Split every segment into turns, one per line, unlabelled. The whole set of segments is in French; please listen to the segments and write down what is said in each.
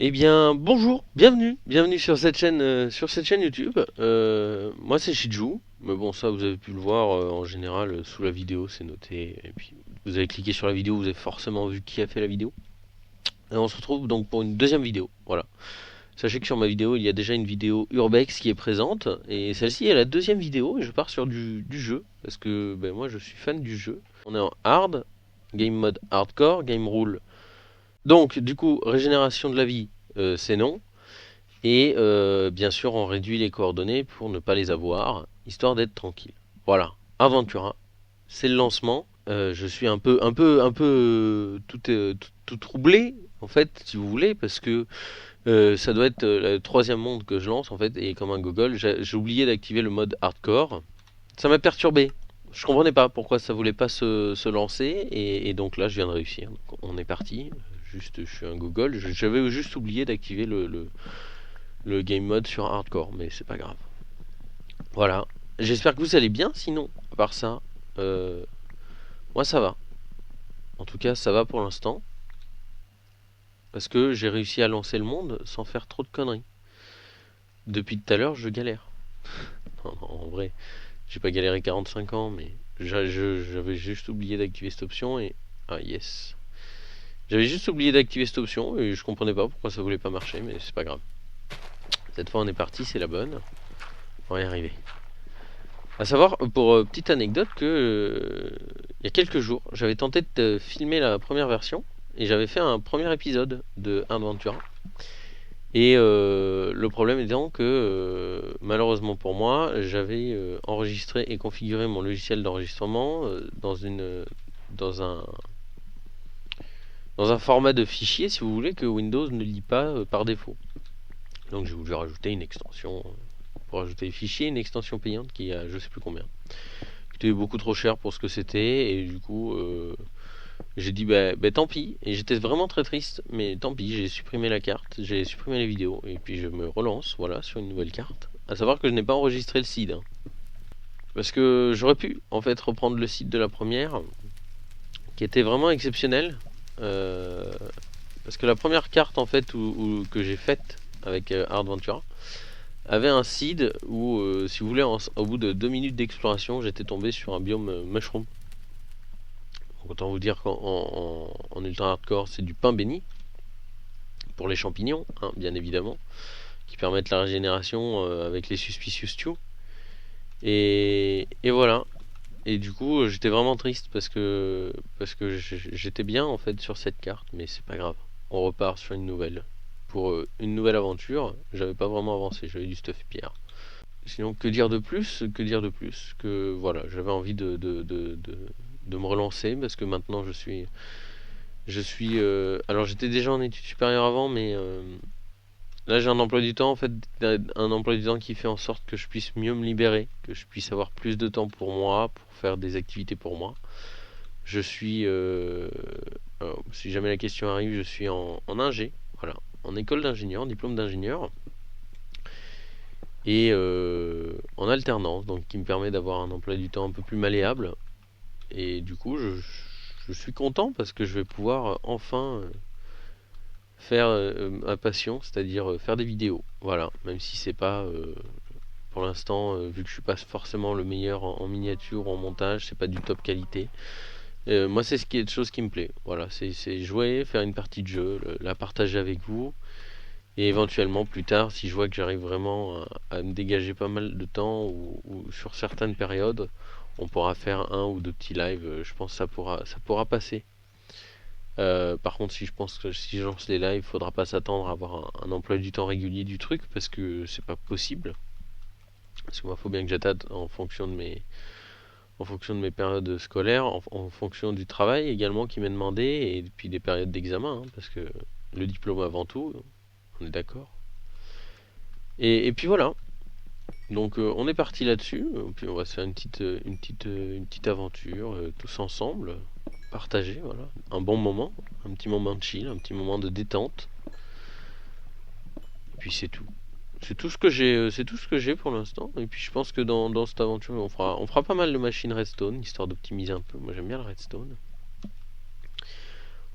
Eh bien, bonjour, bienvenue sur cette chaîne YouTube. Moi, c'est Shiju, mais bon, ça, vous avez pu le voir en général sous la vidéo, c'est noté. Et puis, vous avez cliqué sur la vidéo, vous avez forcément vu qui a fait la vidéo. Et on se retrouve donc pour une deuxième vidéo. Voilà. Sachez que sur ma vidéo, il y a déjà une vidéo Urbex qui est présente, et celle-ci est la deuxième vidéo, et je pars sur du jeu, parce que ben, moi, je suis fan du jeu. On est en hard, game mode hardcore, game rule. Donc, du coup, régénération de la vie, c'est non. Et bien sûr, on réduit les coordonnées pour ne pas les avoir, histoire d'être tranquille. Voilà, Aventura, c'est le lancement. Je suis tout troublé, en fait, si vous voulez, parce que ça doit être le troisième monde que je lance, en fait, et comme un gogol, j'ai oublié d'activer le mode hardcore. Ça m'a perturbé. Je comprenais pas pourquoi ça voulait pas se lancer, et donc là, je viens de réussir. Donc, on est parti. Juste, je suis un gogol. J'avais juste oublié d'activer le game mode sur hardcore, mais c'est pas grave. Voilà. J'espère que vous allez bien, sinon, à part ça, euh, moi ça va. En tout cas, ça va pour l'instant. Parce que j'ai réussi à lancer le monde sans faire trop de conneries. Depuis tout à l'heure, je galère. Non, non, en vrai, j'ai pas galéré 45 ans, mais j'avais juste oublié d'activer cette option et. Ah, yes. J'avais juste oublié d'activer cette option et je comprenais pas pourquoi ça voulait pas marcher, mais c'est pas grave. Cette fois, on est parti, c'est la bonne. On va y arriver. À savoir, pour petite anecdote, que il y a quelques jours, j'avais tenté de filmer la première version et j'avais fait un premier épisode de Adventura. Et le problème étant que, malheureusement pour moi, j'avais enregistré et configuré mon logiciel d'enregistrement dans un dans un format de fichier, si vous voulez, que Windows ne lit pas par défaut. Donc j'ai voulu rajouter une extension pour ajouter les fichiers, une extension payante qui a je sais plus combien. C'était beaucoup trop cher pour ce que c'était et du coup j'ai dit bah tant pis et j'étais vraiment très triste mais tant pis, j'ai supprimé la carte, j'ai supprimé les vidéos et puis je me relance voilà sur une nouvelle carte. À savoir que je n'ai pas enregistré le seed hein. Parce que j'aurais pu en fait reprendre le seed de la première qui était vraiment exceptionnel euh, parce que la première carte en fait que j'ai faite avec Adventure avait un seed où, si vous voulez, au bout de 2 minutes d'exploration, j'étais tombé sur un biome mushroom. Autant vous dire qu'en ultra hardcore, c'est du pain béni pour les champignons, hein, bien évidemment, qui permettent la régénération avec les suspicious stew. Et voilà. Et du coup, j'étais vraiment triste parce que j'étais bien en fait sur cette carte, mais c'est pas grave. On repart sur une nouvelle. Pour une nouvelle aventure, j'avais pas vraiment avancé, j'avais du stuff pierre. Sinon, que dire de plus? Que dire de plus? Que voilà, j'avais envie de me relancer parce que maintenant alors j'étais déjà en études supérieures avant, mais là j'ai un emploi du temps en fait, un emploi du temps qui fait en sorte que je puisse mieux me libérer, que je puisse avoir plus de temps pour moi, pour faire des activités pour moi. Je suis, alors, si jamais la question arrive, je suis en ingé, voilà, en école d'ingénieur, en diplôme d'ingénieur et en alternance, donc qui me permet d'avoir un emploi du temps un peu plus malléable. Et du coup, je suis content parce que je vais pouvoir enfin faire ma passion, c'est-à-dire faire des vidéos. Voilà, même si c'est pas pour l'instant, vu que je suis pas forcément le meilleur en miniature ou en montage, c'est pas du top qualité. Moi, c'est quelque chose qui me plaît. Voilà, c'est jouer, faire une partie de jeu, la partager avec vous. Et éventuellement, plus tard, si je vois que j'arrive vraiment à me dégager pas mal de temps ou sur certaines périodes, on pourra faire un ou deux petits lives. Je pense que ça pourra passer. Par contre, si je pense que si je lance les lives, il faudra pas s'attendre à avoir un emploi du temps régulier du truc parce que c'est pas possible. Parce que moi, il faut bien que j'attende en fonction de mes périodes scolaires, en fonction du travail également qui m'est demandé et puis des périodes d'examen, hein, parce que le diplôme avant tout, on est d'accord. Et puis voilà. Donc on est parti là-dessus. Puis on va se faire une petite aventure tous ensemble, partager, voilà, un bon moment, un petit moment de chill, un petit moment de détente. Et puis c'est tout. C'est tout ce que j'ai pour l'instant. Et puis je pense que dans cette aventure, on fera pas mal de machines redstone, histoire d'optimiser un peu. Moi j'aime bien le redstone.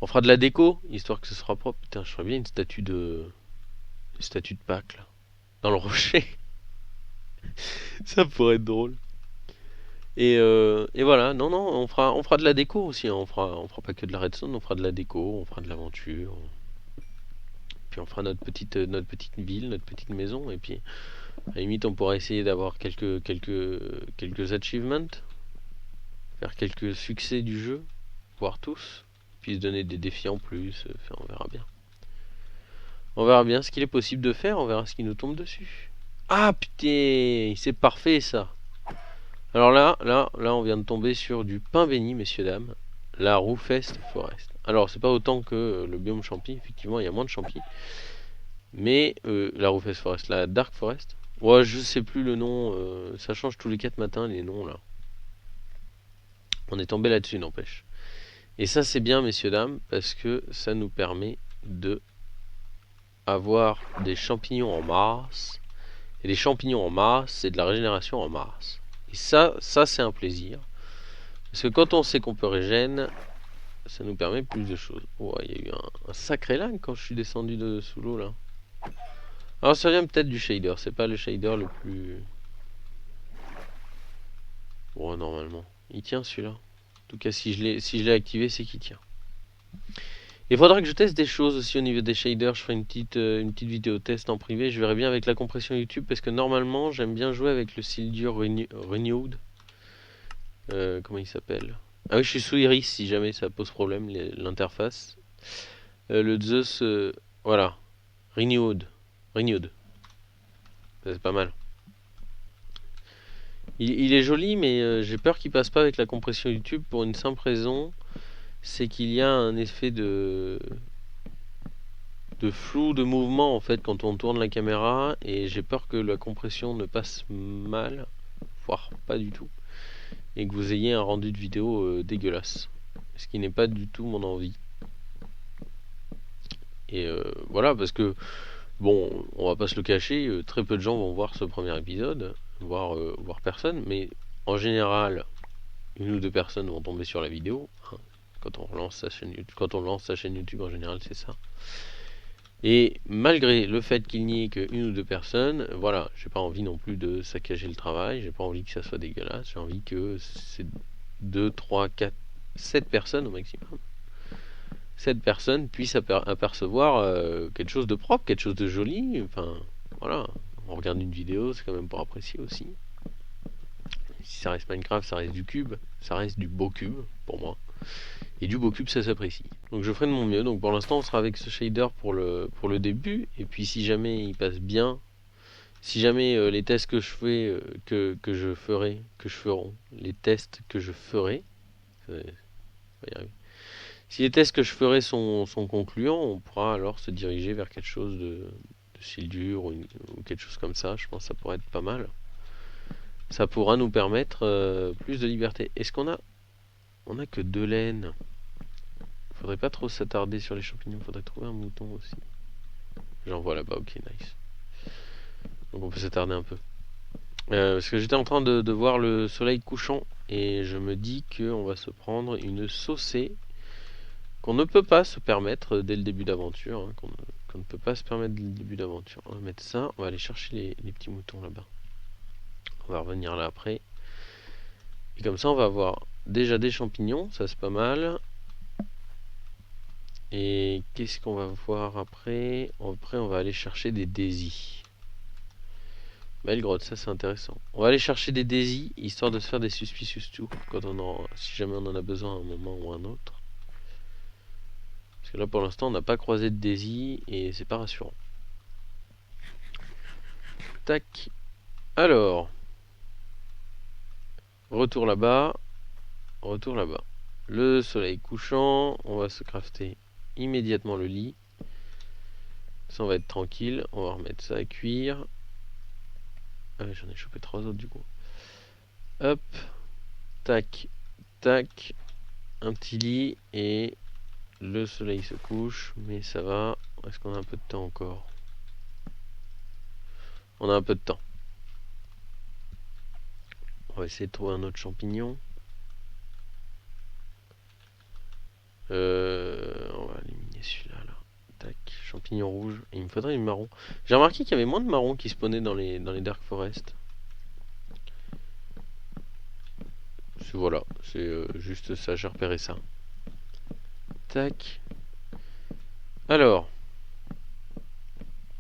On fera de la déco, histoire que ce sera propre. Putain, je ferais bien une statue de Pâques, là. Dans le rocher. Ça pourrait être drôle. Et voilà, non, non, on fera de la déco aussi, hein. On fera pas que de la redstone, on fera de la déco, on fera de l'aventure. Puis on fera notre petite ville, notre petite maison. Et puis, à la limite, on pourra essayer d'avoir quelques achievements. Faire quelques succès du jeu. Voire tous. Puis se donner des défis en plus. Enfin, on verra bien. On verra bien ce qu'il est possible de faire, on verra ce qui nous tombe dessus. Ah putain, c'est parfait ça. Alors là, on vient de tomber sur du pain béni, messieurs, dames. La Roofest Forest. Alors, c'est pas autant que le biome champi, effectivement, il y a moins de champi. Mais la Roofest Forest, la Dark Forest. Ouais, je sais plus le nom, ça change tous les 4 matins les noms là. On est tombé là-dessus, n'empêche. Et ça, c'est bien, messieurs, dames, parce que ça nous permet de avoir des champignons en masse. Et des champignons en masse, c'est de la régénération en masse. Et ça c'est un plaisir. Parce que quand on sait qu'on peut régénérer, ça nous permet plus de choses. Oh, il y a eu un sacré lag quand je suis descendu de sous l'eau là. Alors ça vient peut-être du shader, c'est pas le shader le plus... Bon, normalement. Il tient celui-là. En tout cas, si je l'ai activé, c'est qu'il tient. Il faudra que je teste des choses aussi au niveau des shaders. Je ferai une petite vidéo test en privé. Je verrai bien avec la compression YouTube parce que normalement j'aime bien jouer avec le Sildur Renewed. Comment il s'appelle? Ah oui, je suis sous Iris si jamais ça pose problème l'interface. Le Zeus, voilà, Renewed. Renewed. C'est pas mal. Il est joli, mais j'ai peur qu'il passe pas avec la compression YouTube pour une simple raison. C'est qu'il y a un effet de flou de mouvement en fait quand on tourne la caméra et j'ai peur que la compression ne passe mal, voire pas du tout, et que vous ayez un rendu de vidéo dégueulasse. Ce qui n'est pas du tout mon envie. Et voilà, parce que bon, on va pas se le cacher, très peu de gens vont voir ce premier épisode, voire personne, mais en général, une ou deux personnes vont tomber sur la vidéo. Hein, quand on lance sa chaîne YouTube, en général, c'est ça. Et malgré le fait qu'il n'y ait qu'une ou deux personnes, voilà, j'ai pas envie non plus de saccager le travail, j'ai pas envie que ça soit dégueulasse, j'ai envie que c'est 2, 3, 4, 7 personnes au maximum. 7 personnes puissent apercevoir quelque chose de propre, quelque chose de joli, enfin, voilà. On regarde une vidéo, c'est quand même pour apprécier aussi. Si ça reste Minecraft, ça reste du cube, ça reste du beau cube, pour moi. Et du beau cube, ça s'apprécie. Donc je ferai de mon mieux. Donc pour l'instant, on sera avec ce shader pour le début. Et puis si jamais il passe bien, si jamais les tests que je fais, que je ferai, les tests que je ferai, si les tests que je ferai sont concluants, on pourra alors se diriger vers quelque chose de Sildur ou quelque chose comme ça. Je pense que ça pourrait être pas mal. Ça pourra nous permettre plus de liberté. Est-ce qu'on a... On a que 2 laines. Faudrait pas trop s'attarder sur les champignons. Faudrait trouver un mouton aussi. J'en vois là-bas. Ok, nice. Donc on peut s'attarder un peu. Parce que j'étais en train de voir le soleil couchant. Et je me dis qu'on va se prendre une saucée qu'on ne peut pas se permettre dès le début d'aventure. Hein, qu'on ne peut pas se permettre dès le début d'aventure. On va mettre ça. On va aller chercher les petits moutons là-bas. On va revenir là après. Et comme ça, on va avoir déjà des champignons. Ça, c'est pas mal. Et qu'est-ce qu'on va voir après? Après, on va aller chercher des daisies. Belle grotte, ça c'est intéressant. On va aller chercher des daisies, histoire de se faire des suspicious tout, si jamais on en a besoin à un moment ou à un autre. Parce que là, pour l'instant, on n'a pas croisé de daisies et c'est pas rassurant. Tac. Alors. Retour là-bas. Retour là-bas. Le soleil couchant. On va se crafter immédiatement le lit. Ça, on va être tranquille. On va remettre ça à cuire. Ah, j'en ai chopé 3 autres du coup. Hop. Tac. Tac. Un petit lit. Et le soleil se couche. Mais ça va. Est-ce qu'on a un peu de temps encore? On a un peu de temps. On va essayer de trouver un autre champignon. champignons rouges. Et il me faudrait du marron. J'ai remarqué qu'il y avait moins de marrons qui spawnaient dans les Dark Forest. Voilà, c'est juste ça, j'ai repéré ça. Tac. Alors,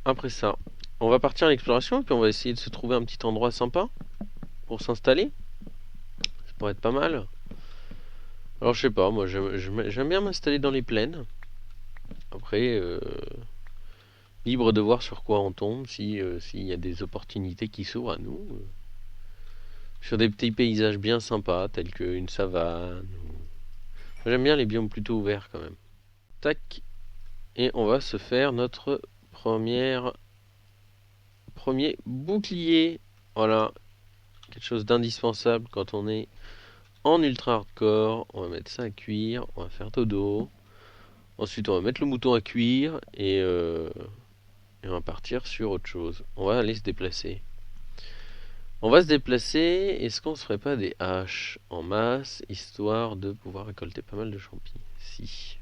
après ça, on va partir à l'exploration et puis on va essayer de se trouver un petit endroit sympa pour s'installer. Ça pourrait être pas mal. Alors je sais pas, moi j'aime bien m'installer dans les plaines. Après, libre de voir sur quoi on tombe, s'il y a des opportunités qui s'ouvrent à nous. Sur des petits paysages bien sympas, tels qu'une savane. J'aime bien les biomes plutôt ouverts quand même. Tac. Et on va se faire notre premier bouclier. Voilà. Quelque chose d'indispensable quand on est en ultra hardcore. On va mettre ça à cuire. On va faire dodo. Ensuite, on va mettre le mouton à cuire. Et on va partir sur autre chose. On va aller se déplacer. On va se déplacer. Est-ce qu'on se ferait pas des haches en masse, histoire de pouvoir récolter pas mal de champignons? Si.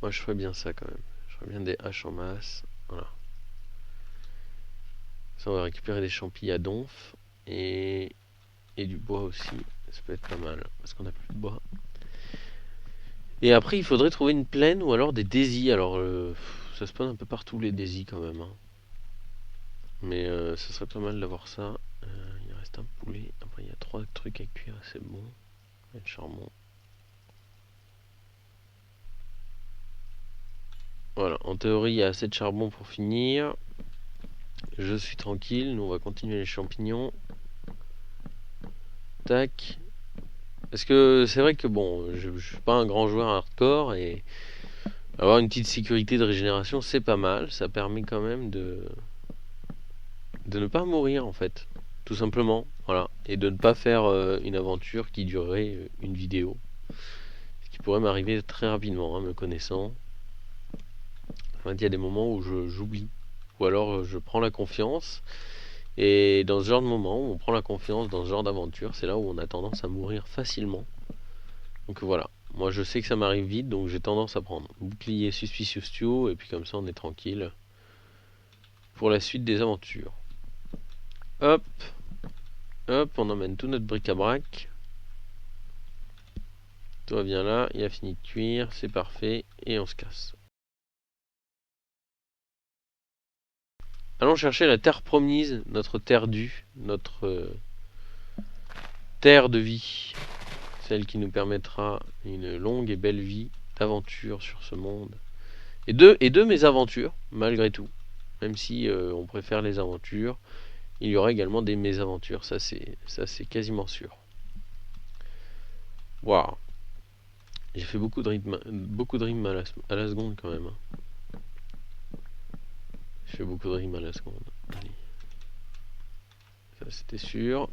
Moi, je ferais bien ça quand même. Je ferais bien des haches en masse. Voilà. Ça, on va récupérer des champignons à donf. Et du bois aussi. Ça peut être pas mal. Parce qu'on a plus de bois. Et après, il faudrait trouver une plaine ou alors des daisies. Alors, ça spawn un peu partout les daisies quand même. Hein. Mais ça serait pas mal d'avoir ça. Il reste un poulet. Après, il y a 3 trucs à cuire. C'est bon. Le charbon. Voilà. En théorie, il y a assez de charbon pour finir. Je suis tranquille. Nous, on va continuer les champignons. Tac. Parce que c'est vrai que bon, je suis pas un grand joueur hardcore et avoir une petite sécurité de régénération, c'est pas mal. Ça permet quand même de ne pas mourir en fait, tout simplement. Voilà, et de ne pas faire une aventure qui durerait une vidéo, ce qui pourrait m'arriver très rapidement, hein, me connaissant. Enfin, il y a des moments où j'oublie, ou alors je prends la confiance. Et dans ce genre de moment où on prend la confiance dans ce genre d'aventure, c'est là où on a tendance à mourir facilement. Donc voilà, moi je sais que ça m'arrive vite, donc j'ai tendance à prendre bouclier Suspicious Stew, et puis comme ça on est tranquille pour la suite des aventures. Hop, hop, on emmène tout notre bric-à-brac. Tout va bien là, il a fini de cuire, c'est parfait, et on se casse. Allons chercher la terre promise, notre terre due, notre terre de vie. Celle qui nous permettra une longue et belle vie d'aventure sur ce monde. Et de mes aventures, malgré tout. Même si on préfère les aventures, il y aura également des mésaventures. Ça c'est quasiment sûr. Waouh. J'ai fait beaucoup de rimes à la seconde quand même. Hein. J'ai fait beaucoup de rimes à la seconde. Allez. Ça c'était sûr.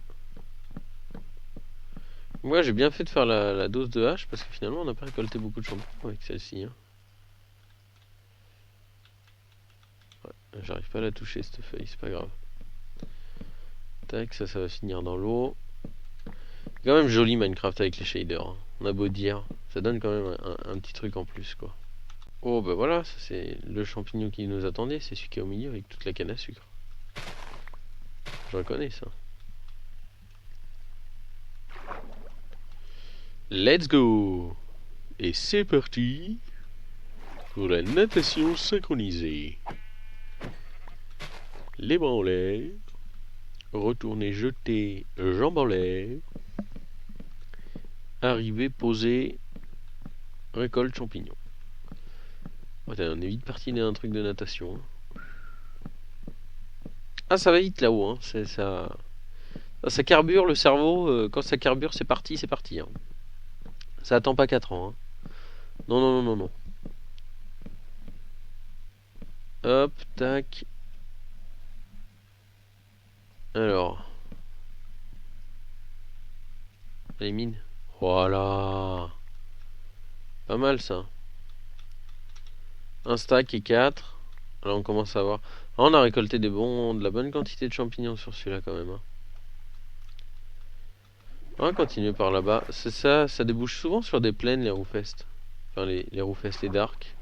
Moi j'ai bien fait de faire la dose de hache parce que finalement on n'a pas récolté beaucoup de champignons avec celle-ci. Hein. Ouais, j'arrive pas à la toucher cette feuille, c'est pas grave. Tac, ça va finir dans l'eau. C'est quand même joli Minecraft avec les shaders. Hein. On a beau dire, ça donne quand même un petit truc en plus quoi. Oh bah voilà, ça c'est le champignon qui nous attendait, c'est celui qui est au milieu avec toute la canne à sucre. Je reconnais ça. Let's go! Et c'est parti pour la natation synchronisée. Les bras en l'air, retourner jeter jambes en l'air, arriver, poser, récolte champignons. Oh, on est vite parti d'un truc de natation. Hein. Ah, ça va vite là-haut, hein. Ça carbure le cerveau. Quand ça carbure, c'est parti, c'est parti. Hein. Ça attend pas 4 ans. Hein. Non, non, non, non, non. Hop, tac. Alors. Les mines. Voilà. Pas mal ça. Un stack et 4. Là on commence à voir. Ah, on a récolté de la bonne quantité de champignons sur celui-là quand même. Hein. On va continuer par là-bas. C'est ça, ça débouche souvent sur des plaines les Roofest. Enfin les Roofest, les Dark.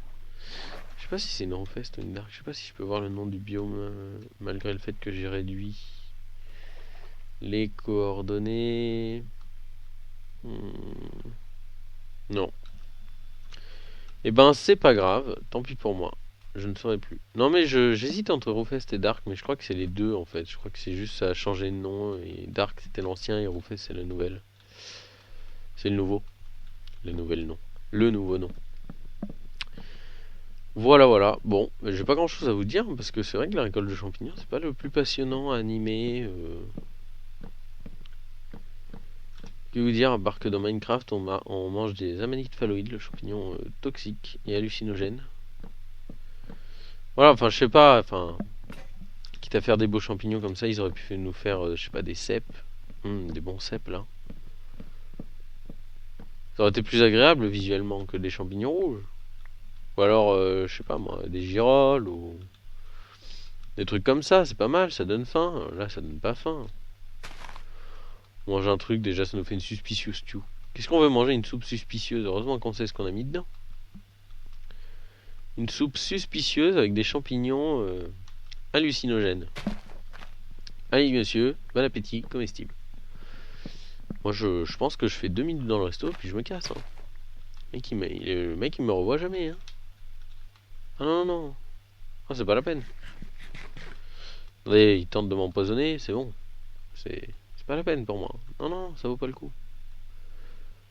Je sais pas si c'est une Rawfest ou une Dark. Je sais pas si je peux voir le nom du biome malgré le fait que j'ai réduit les coordonnées. Non. Et ben c'est pas grave, tant pis pour moi. Je ne saurais plus. Non mais j'hésite entre Rawfest et Dark, mais je crois que c'est les deux en fait. Je crois que c'est juste ça a changé de nom et Dark c'était l'ancien et Rawfest c'est la nouvelle. C'est le nouveau. Le nouvel nom. Le nouveau nom. Voilà voilà. Bon, j'ai pas grand chose à vous dire parce que c'est vrai que la récolte de champignons c'est pas le plus passionnant à animer. Que vous dire, à part que dans Minecraft on mange des amanites phalloïdes, le champignon toxique et hallucinogène. Voilà, enfin je sais pas, enfin quitte à faire des beaux champignons comme ça, ils auraient pu nous faire, je sais pas, des cèpes. Des bons cèpes là. Ça aurait été plus agréable visuellement que des champignons rouges. Ou alors, je sais pas moi, des girolles ou des trucs comme ça, c'est pas mal, ça donne faim. Là, ça donne pas faim. On mange un truc, déjà ça nous fait une suspicious stew. Qu'est-ce qu'on veut manger? Une soupe suspicieuse. Heureusement qu'on sait ce qu'on a mis dedans. Une soupe suspicieuse avec des champignons hallucinogènes. Allez monsieur, bon appétit, comestible. Moi je pense que je fais 2 minutes dans le resto puis je me casse. Hein. Le mec il me revoit jamais. Hein. Ah non non non. Ah, c'est pas la peine. Attendez, il tente de m'empoisonner, c'est bon. C'est pas la peine pour moi. Non non, ça vaut pas le coup.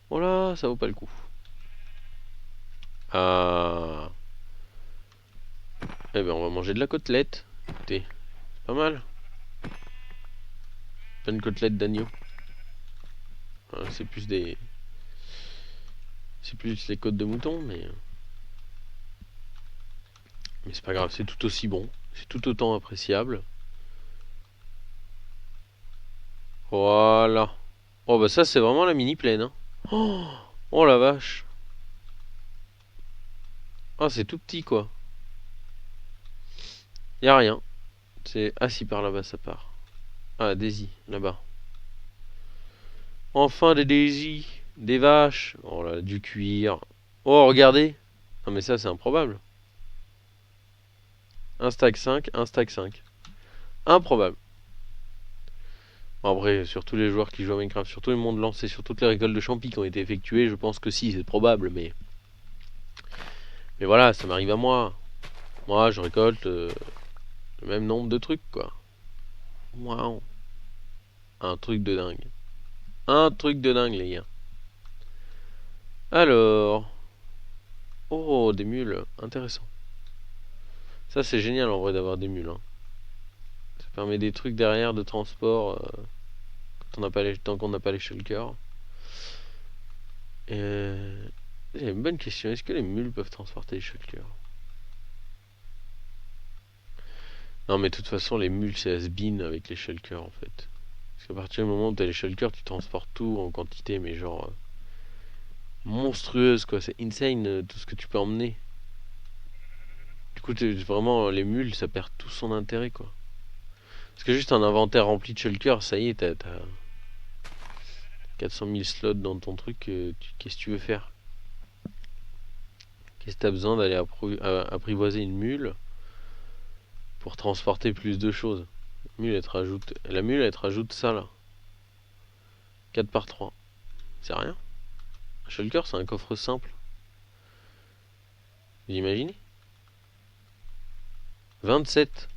Oh là, ça vaut pas le coup. Ah. Eh ben on va manger de la côtelette. Écoutez, c'est pas mal. Pas une côtelette d'agneau. C'est plus des. C'est plus les côtes de mouton, mais. Mais c'est pas grave, c'est tout aussi bon. C'est tout autant appréciable. Voilà. Oh bah ça c'est vraiment la mini plaine. Hein. Oh la vache. Ah c'est tout petit quoi. Y a rien. C'est assis par là-bas ça part. Ah Daisy là-bas. Enfin des Daisy. Des vaches. Oh là du cuir. Oh regardez. Non mais ça c'est improbable. Un stack 5, un stack 5. Improbable. Bon, après, sur tous les joueurs qui jouent à Minecraft, sur tout le monde lancé, sur toutes les récoltes de champi qui ont été effectuées, je pense que si, c'est probable, mais voilà, ça m'arrive à moi. Moi, je récolte le même nombre de trucs, quoi. Waouh. Un truc de dingue. Un truc de dingue, les gars. Alors. Oh, des mules. Intéressant. Ça, c'est génial en vrai d'avoir des mules. Hein. Ça permet des trucs derrière de transport tant qu'on n'a pas les shulkers. C'est une bonne question. Est-ce que les mules peuvent transporter les shulkers? Non, mais de toute façon, les mules, c'est has-been avec les shulkers en fait. Parce qu'à partir du moment où t'as les shulkers, tu transportes tout en quantité, mais genre monstrueuse quoi. C'est insane tout ce que tu peux emmener. Du coup, vraiment, les mules, ça perd tout son intérêt quoi. Parce que juste un inventaire rempli de shulkers, ça y est, t'as 400 000 slots dans ton truc. Qu'est-ce que tu veux faire? Qu'est-ce que t'as besoin d'aller apprivoiser une mule pour transporter plus de choses? La mule, elle te rajoute ça là. 4 par 3. C'est rien. Un shulker, c'est un coffre simple. Vous imaginez? 27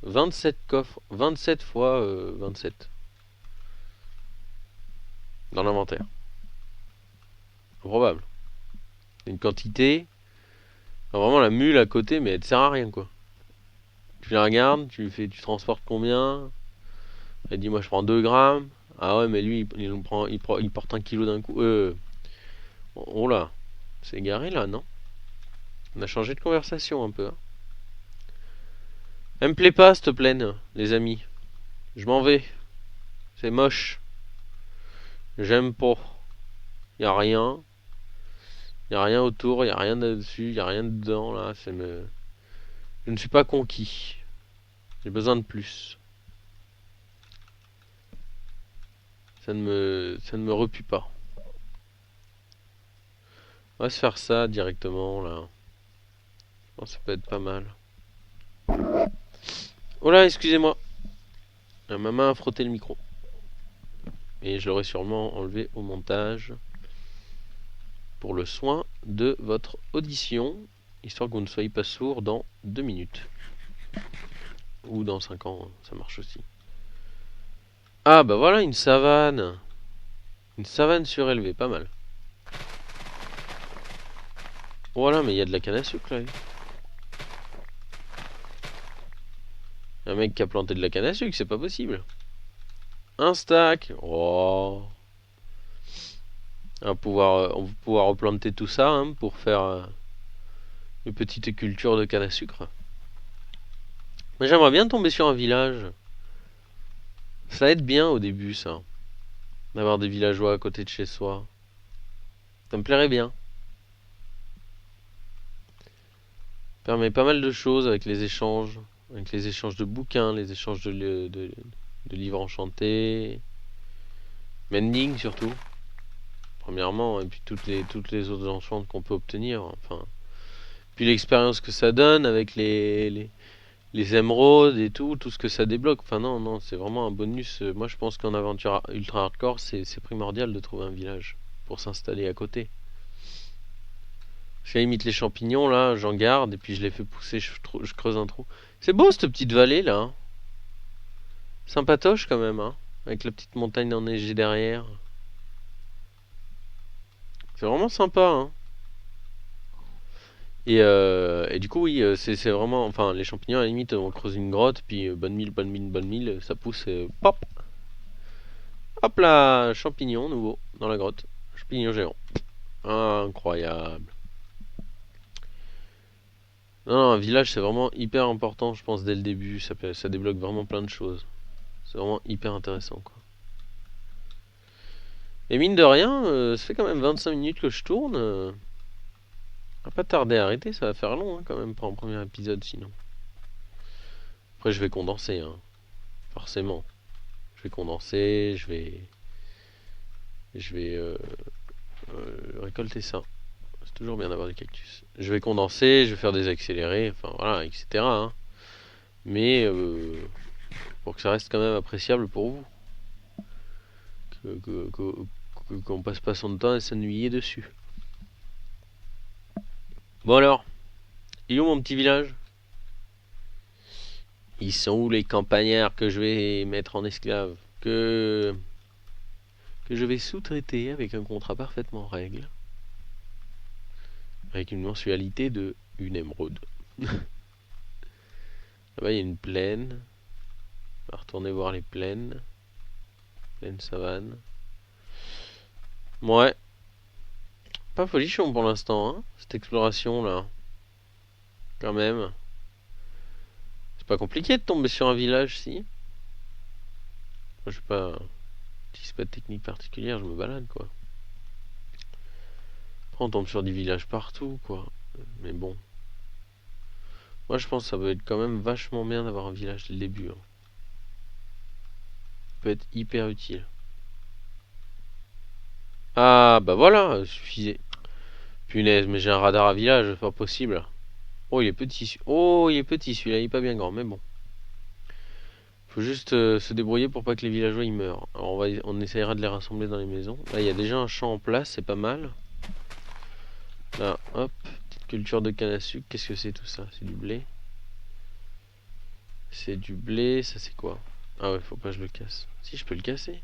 coffres, 27 fois 27 dans l'inventaire. Improbable. Une quantité. Enfin, vraiment la mule à côté, mais elle te sert à rien quoi. Tu la regardes, tu transportes combien? Elle dit moi je prends 2 grammes. Ah ouais, mais lui il porte 1 kilo d'un coup. Oh là, c'est égaré là, non? On a changé de conversation un peu. Hein. Elle me plaît pas cette plaine, les amis. Je m'en vais. C'est moche. J'aime pas. Y a rien. Y a rien autour, y a rien dessus, y a rien dedans là. Je ne suis pas conquis. J'ai besoin de plus. Ça ne me repue pas. On va se faire ça directement là. pense que ça peut être pas mal. Oh là, excusez-moi. Ma main a frotté le micro. Et je l'aurai sûrement enlevé au montage. Pour le soin de votre audition. Histoire que vous ne soyez pas sourd dans 2 minutes. Ou dans 5 ans, ça marche aussi. Ah bah voilà, une savane. Une savane surélevée, pas mal. Voilà, mais il y a de la canne à sucre là. Un mec qui a planté de la canne à sucre, c'est pas possible. Un stack. Oh. On va pouvoir replanter tout ça hein, pour faire une petite culture de canne à sucre. Mais j'aimerais bien tomber sur un village. Ça aide bien au début, ça. D'avoir des villageois à côté de chez soi. Ça me plairait bien. Ça permet pas mal de choses avec les échanges. Avec les échanges de bouquins, les échanges de livres enchantés. Mending surtout. Premièrement, et puis toutes les autres enchantes qu'on peut obtenir. Enfin. Puis l'expérience que ça donne avec les émeraudes et tout ce que ça débloque. Enfin non, c'est vraiment un bonus. Moi je pense qu'en aventure ultra hardcore, c'est primordial de trouver un village pour s'installer à côté. Je limite les champignons là, j'en garde et puis je les fais pousser, je creuse un trou. C'est beau cette petite vallée là. Hein. Sympatoche quand même, hein, avec la petite montagne enneigée derrière. C'est vraiment sympa, hein. Et du coup, oui, c'est vraiment. Enfin, les champignons, à la limite, on creuse une grotte, puis bonne mille, bonne mine, bonne mille, ça pousse, pop. Hop là, champignon nouveau dans la grotte. Champignon géant. Incroyable. Non, un village, c'est vraiment hyper important, je pense, dès le début. Ça débloque vraiment plein de choses. C'est vraiment hyper intéressant, quoi. Et mine de rien, ça fait quand même 25 minutes que je tourne. Va pas tarder à arrêter, ça va faire long hein, quand même pour un premier épisode sinon. Après, je vais condenser, hein, forcément. Je vais condenser, je vais récolter ça. C'est toujours bien d'avoir des cactus. Je vais condenser, je vais faire des accélérés, enfin voilà, etc. Hein. Mais pour que ça reste quand même appréciable pour vous. Qu'on passe pas son temps à s'ennuyer dessus. Bon alors, il est où mon petit village? Ils sont où les campagnards que je vais mettre en esclaves? Que je vais sous-traiter avec un contrat parfaitement règle. Avec une mensualité de une émeraude. Là-bas, il y a une plaine. On va retourner voir les plaines. Plaine savane. Ouais. Pas folichon pour l'instant, hein, cette exploration là. Quand même. C'est pas compliqué de tomber sur un village, si. Moi, je sais pas. Si c'est pas de technique particulière, je me balade quoi. Après, on tombe sur des villages partout quoi. Mais bon. Moi, je pense que ça peut être quand même vachement bien d'avoir un village dès le début. Hein. Ça peut être hyper utile. Ah, bah voilà, suffisait. Punaise, mais j'ai un radar à village, c'est pas possible. Oh, il est petit. Oh, il est petit celui-là, il est pas bien grand, mais bon. Faut juste se débrouiller pour pas que les villageois ils meurent. Alors on essayera de les rassembler dans les maisons. Là, il y a déjà un champ en place, c'est pas mal. Là, hop, petite culture de canne à sucre. Qu'est-ce que c'est tout ça? C'est du blé. C'est du blé, ça c'est quoi? Ah ouais, faut pas que je le casse. Si, je peux le casser.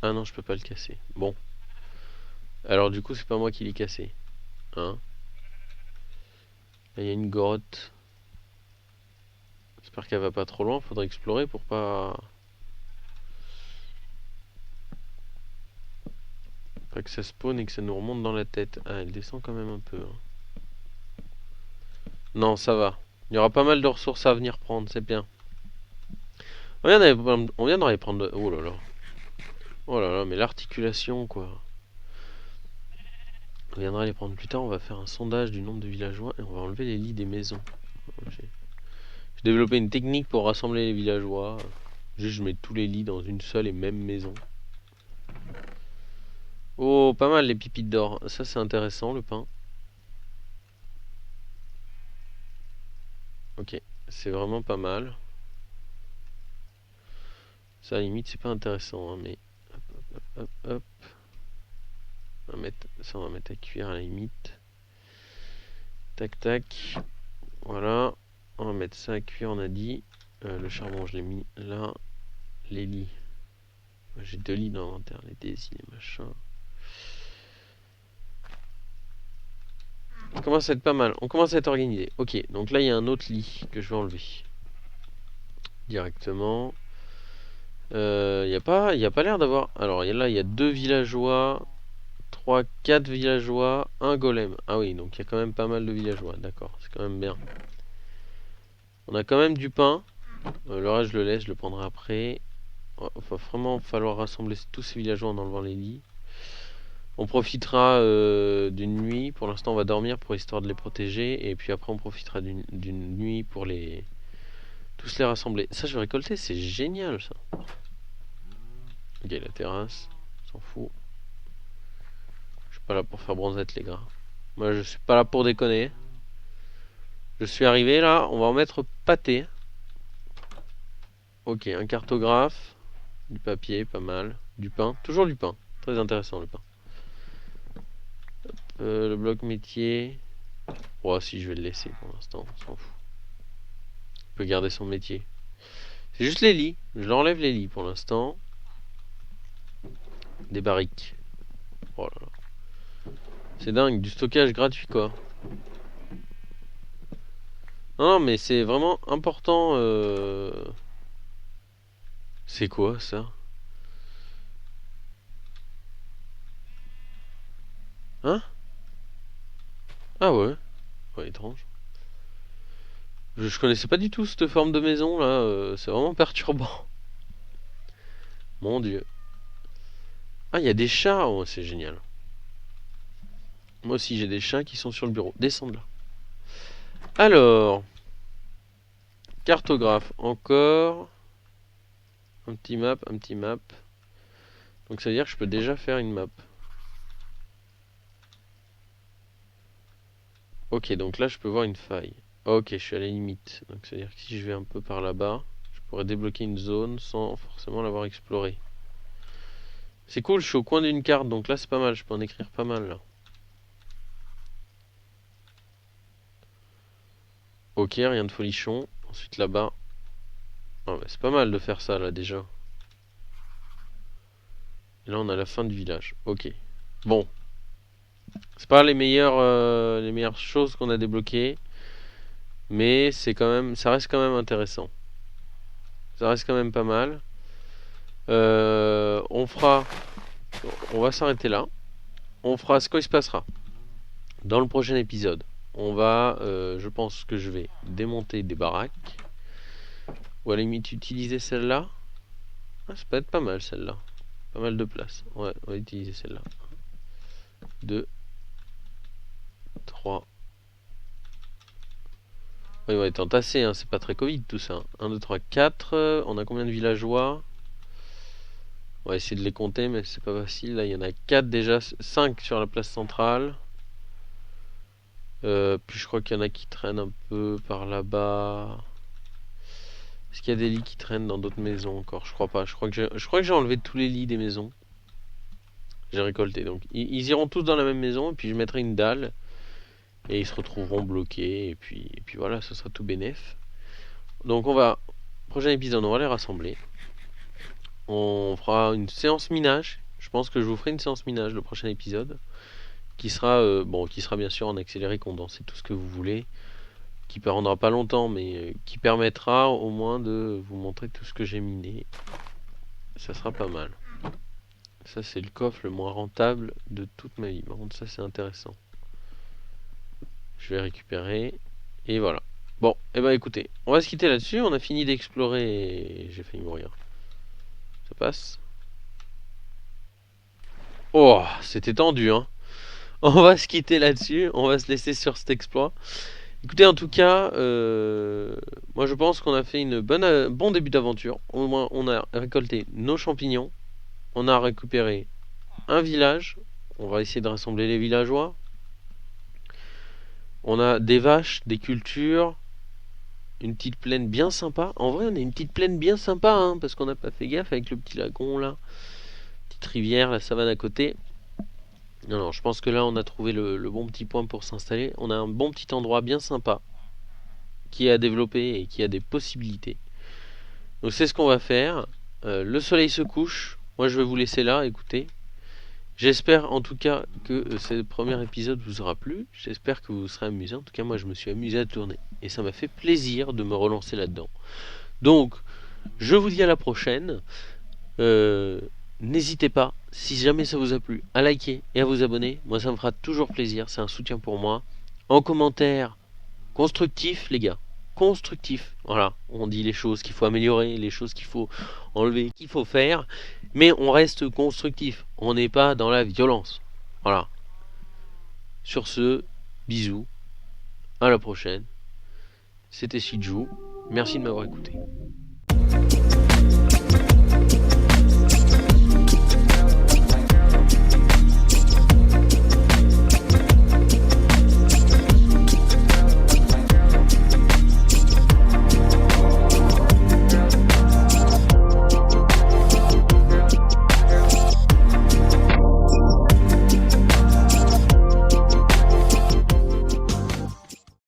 Ah non, je peux pas le casser. Bon. Alors du coup, c'est pas moi qui l'ai cassé. Hein? Là, il y a une grotte. J'espère qu'elle va pas trop loin. Faudrait explorer pour pas... Pas que ça spawn et que ça nous remonte dans la tête. Ah, elle descend quand même un peu. Hein. Non, ça va. Il y aura pas mal de ressources à venir prendre, c'est bien. On vient d'en aller prendre... Oh là là. Oh là là, mais l'articulation, quoi. On viendra les prendre plus tard. On va faire un sondage du nombre de villageois et on va enlever les lits des maisons. J'ai développé une technique pour rassembler les villageois. Juste, je mets tous les lits dans une seule et même maison. Oh, pas mal les pépites d'or. Ça, c'est intéressant, le pain. Ok, c'est vraiment pas mal. Ça, à la limite, c'est pas intéressant, hein, mais... Hop, hop. Ça, on va mettre à cuire à la limite. Tac, tac. Voilà. On va mettre ça à cuire, on a dit. Le charbon, je l'ai mis là. Les lits. J'ai 2 lits dans l'inventaire, les désis, les machins. Ça commence à être pas mal. On commence à être organisé. Ok, donc là, il y a un autre lit que je vais enlever. Directement. Y a pas l'air d'avoir... Alors là, il y a 2 villageois, 3, 4 villageois, un golem. Ah oui, donc il y a quand même pas mal de villageois. D'accord, c'est quand même bien. On a quand même du pain. Le reste, je le laisse, je le prendrai après. Il va vraiment falloir rassembler tous ces villageois en enlevant les lits. On profitera d'une nuit. Pour l'instant, on va dormir pour histoire de les protéger. Et puis après, on profitera d'une nuit pour tous les rassembler. Ça, je vais récolter, c'est génial ça. Ok, la terrasse, s'en fout. Je suis pas là pour faire bronzette, les gars. Moi, je suis pas là pour déconner. Je suis arrivé là, on va en mettre pâté. Ok, un cartographe. Du papier, pas mal. Du pain, toujours du pain. Très intéressant le pain. Le bloc métier. Oh, si, je vais le laisser pour l'instant, on s'en fout. Il peut garder son métier. C'est juste les lits. Je l'enlève les lits pour l'instant. Des barriques. Oh là là. C'est dingue, du stockage gratuit quoi. Non, mais c'est vraiment important. C'est quoi ça? Hein? Ah ouais? Ouais, étrange. Je connaissais pas du tout cette forme de maison là. C'est vraiment perturbant. Mon dieu. Ah, il y a des chats. Oh, c'est génial. Moi aussi, j'ai des chats qui sont sur le bureau. Descendent là. Alors, cartographe encore. Un petit map, un petit map. Donc ça veut dire que je peux déjà faire une map. Ok, donc là je peux voir une faille. Ok, je suis à la limite. Donc ça veut dire que si je vais un peu par là-bas, je pourrais débloquer une zone sans forcément l'avoir explorée. C'est cool, je suis au coin d'une carte, donc là c'est pas mal, je peux en écrire pas mal là. Ok, rien de folichon. Ensuite là-bas. Ah, bah, c'est pas mal de faire ça là déjà. Et là on a la fin du village. Ok. Bon. C'est pas les meilleures choses qu'on a débloquées. Mais c'est quand même. Ça reste quand même intéressant. Ça reste quand même pas mal. On fera. On va s'arrêter là. On fera ce qu'il se passera. Dans le prochain épisode, on va. Je pense que je vais démonter des baraques. Ou à la limite utiliser celle-là. Ah, ça peut être pas mal celle-là. Pas mal de place. Ouais, on va utiliser celle-là. 2, 3. Oui, on va être entassé, hein. C'est pas très Covid tout ça. 1, 2, 3, 4. On a combien de villageois? On va essayer de les compter, mais c'est pas facile. Là, il y en a 4 déjà. 5 sur la place centrale. Puis je crois qu'il y en a qui traînent un peu par là-bas. Est-ce qu'il y a des lits qui traînent dans d'autres maisons encore? Je crois pas. Je crois que j'ai enlevé tous les lits des maisons. J'ai récolté. Donc ils iront tous dans la même maison. Et puis je mettrai une dalle. Et ils se retrouveront bloqués. Et puis voilà, ce sera tout bénef. Donc prochain épisode, on va les rassembler. On fera une séance minage. Je pense que je vous ferai une séance minage le prochain épisode. Qui sera, qui sera bien sûr en accéléré, condensé, tout ce que vous voulez. Qui ne prendra pas longtemps, mais qui permettra au moins de vous montrer tout ce que j'ai miné. Ça sera pas mal. Ça, c'est le coffre le moins rentable de toute ma vie. Par contre, ça, c'est intéressant. Je vais récupérer. Et voilà. Bon, et ben écoutez, on va se quitter là-dessus. On a fini d'explorer. J'ai failli mourir. Ça passe. Oh, c'était tendu, hein. On va se quitter là-dessus. On va se laisser sur cet exploit. Écoutez, en tout cas, moi je pense qu'on a fait bon début d'aventure. Au moins, on a récolté nos champignons. On a récupéré un village. On va essayer de rassembler les villageois. On a des vaches, des cultures. une petite plaine bien sympa. En vrai, on a une petite plaine bien sympa, hein, parce qu'on n'a pas fait gaffe avec le petit lagon là. Petite rivière, la savane à côté. Non, non, je pense que là, on a trouvé le bon petit point pour s'installer. On a un bon petit endroit bien sympa qui est à développer et qui a des possibilités. Donc c'est ce qu'on va faire. Le soleil se couche. Moi, je vais vous laisser là, écoutez. J'espère en tout cas que ce premier épisode vous aura plu. J'espère que vous serez amusé. En tout cas, moi, je me suis amusé à tourner. Et ça m'a fait plaisir de me relancer là-dedans. Donc, je vous dis à la prochaine. N'hésitez pas, si jamais ça vous a plu, à liker et à vous abonner. Moi, ça me fera toujours plaisir. C'est un soutien pour moi. En commentaire, constructif, les gars. Constructif. Voilà, on dit les choses qu'il faut améliorer, les choses qu'il faut enlever, qu'il faut faire. Mais on reste constructif. On n'est pas dans la violence. Voilà. Sur ce, bisous. À la prochaine. C'était Shiju. Merci de m'avoir écouté.